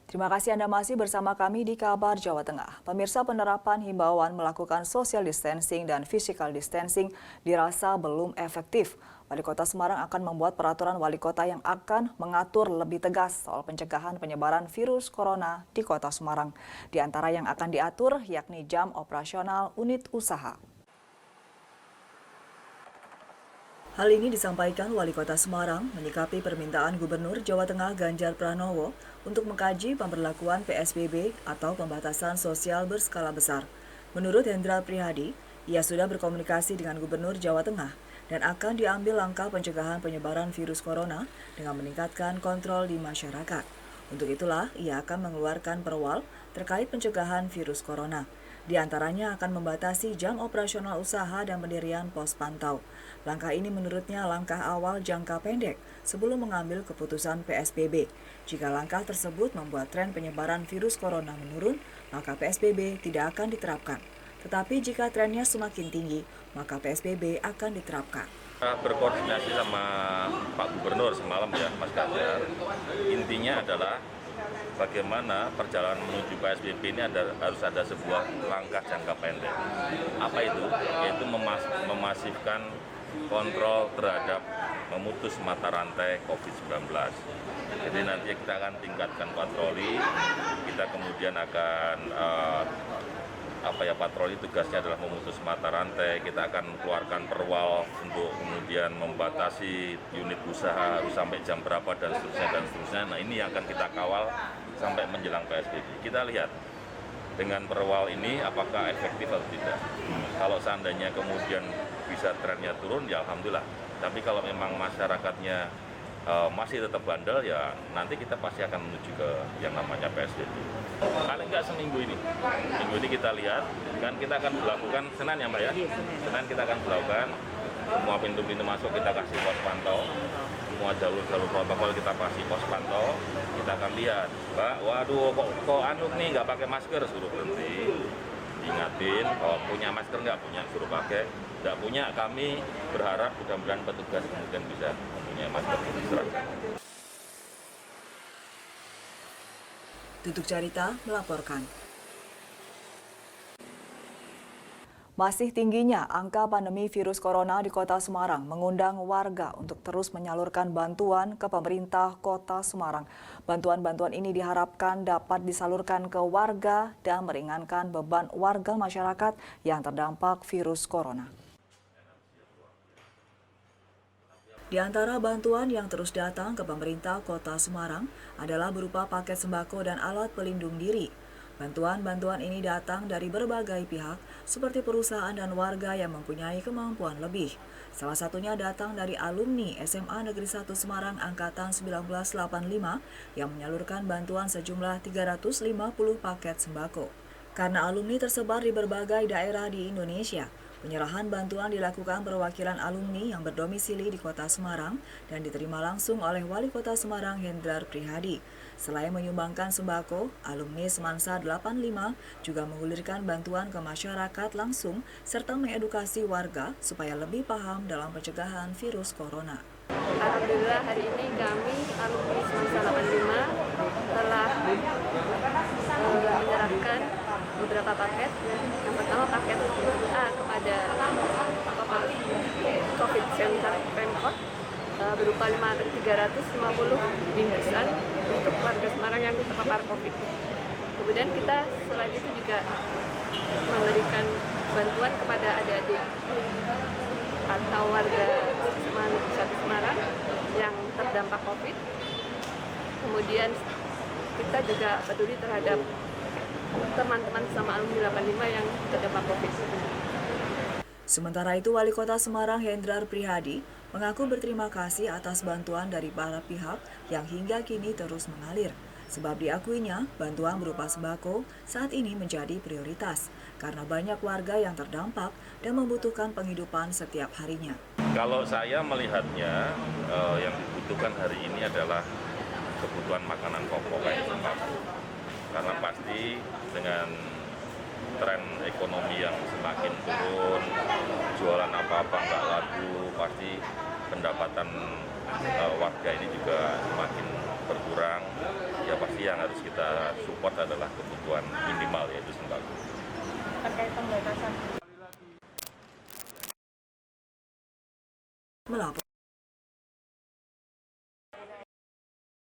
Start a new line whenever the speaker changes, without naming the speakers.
Terima kasih Anda masih bersama kami di Kabar Jawa Tengah. Pemirsa, penerapan himbauan melakukan social distancing dan physical distancing dirasa belum efektif. Wali Kota Semarang akan membuat peraturan wali kota yang akan mengatur lebih tegas soal pencegahan penyebaran virus corona di Kota Semarang. Di antara yang akan diatur yakni jam operasional unit usaha. Hal ini disampaikan Wali Kota Semarang menyikapi permintaan Gubernur Jawa Tengah Ganjar Pranowo untuk mengkaji pemberlakuan PSBB atau pembatasan sosial berskala besar. Menurut Hendra Prihadi, ia sudah berkomunikasi dengan Gubernur Jawa Tengah dan akan diambil langkah pencegahan penyebaran virus corona dengan meningkatkan kontrol di masyarakat. Untuk itulah, ia akan mengeluarkan perwal terkait pencegahan virus corona. Di antaranya akan membatasi jam operasional usaha dan pendirian pos pantau. Langkah ini menurutnya langkah awal jangka pendek sebelum mengambil keputusan PSBB. Jika langkah tersebut membuat tren penyebaran virus corona menurun, maka PSBB tidak akan diterapkan. Tetapi jika trennya semakin tinggi, maka PSBB akan diterapkan.
Berkoordinasi sama Pak Gubernur semalam ya, Mas Ganjar. Intinya adalah bagaimana perjalanan menuju PSBB ini harus ada sebuah langkah jangka pendek. Apa itu? Yaitu memasifkan kontrol terhadap memutus mata rantai COVID-19. Jadi nanti kita akan tingkatkan patroli, kita kemudian akan patroli tugasnya adalah memutus mata rantai. Kita akan keluarkan perwal untuk kemudian membatasi unit usaha harus sampai jam berapa dan seterusnya. Nah, ini yang akan kita kawal sampai menjelang PSBB. Kita lihat dengan perwal ini apakah efektif atau tidak. Kalau seandainya kemudian bisa trennya turun, ya alhamdulillah. Tapi kalau memang masyarakatnya masih tetap bandel, ya nanti kita pasti akan menuju ke yang namanya PSBB. Paling nggak seminggu ini. Minggu ini kita lihat, kan kita akan melakukan Senin ya Mbak ya? Senin kita akan melakukan, semua pintu-pintu masuk kita kasih pos pantau, semua jalur-jalur protokol kita kasih pos pantau, kita akan lihat, Mbak, waduh kok anuk nih nggak pakai masker, suruh berhenti, ingatin, kalau punya masker nggak punya, suruh pakai, nggak punya, kami berharap mudah-mudahan petugas kemudian bisa mempunyai masker diserahkan.
Tutuk Carita melaporkan. Masih tingginya angka pandemi virus corona di Kota Semarang mengundang warga untuk terus menyalurkan bantuan ke pemerintah Kota Semarang. Bantuan-bantuan ini diharapkan dapat disalurkan ke warga dan meringankan beban warga masyarakat yang terdampak virus corona. Di antara bantuan yang terus datang ke pemerintah Kota Semarang adalah berupa paket sembako dan alat pelindung diri. Bantuan-bantuan ini datang dari berbagai pihak, seperti perusahaan dan warga yang mempunyai kemampuan lebih. Salah satunya datang dari alumni SMA Negeri 1 Semarang Angkatan 1985 yang menyalurkan bantuan sejumlah 350 paket sembako. Karena alumni tersebar di berbagai daerah di Indonesia, penyerahan bantuan dilakukan perwakilan alumni yang berdomisili di Kota Semarang dan diterima langsung oleh Wali Kota Semarang Hendra Prihadi. Selain menyumbangkan sembako, alumni Semansa 85 juga mengulirkan bantuan ke masyarakat langsung serta mengedukasi warga supaya lebih paham dalam pencegahan virus corona.
Alhamdulillah hari ini kami alumni Semansa 85 telah menyerahkan beberapa paket. Yang pertama paket A kepada COVID Center Pemkot berupa 350 bingkisan untuk warga Semarang yang terpapar COVID. Kemudian kita selain itu juga memberikan bantuan kepada adik-adik atau warga Semarang yang terdampak COVID. Kemudian kita juga peduli terhadap teman-teman sama alumni 85 yang terdampak COVID.
Sementara itu, Wali Kota Semarang Hendra Prihadi mengaku berterima kasih atas bantuan dari para pihak yang hingga kini terus mengalir. Sebab diakuinya, bantuan berupa sembako saat ini menjadi prioritas karena banyak warga yang terdampak dan membutuhkan penghidupan setiap harinya.
Kalau saya melihatnya, yang dibutuhkan hari ini adalah kebutuhan makanan pokok kayak sembako. Karena pasti dengan tren ekonomi yang semakin turun, jualan apa-apa nggak laku, pasti pendapatan warga ini juga semakin berkurang. Ya pasti yang harus kita support adalah kebutuhan minimal, yaitu sembako.
Terkait pembatasan.
Melapor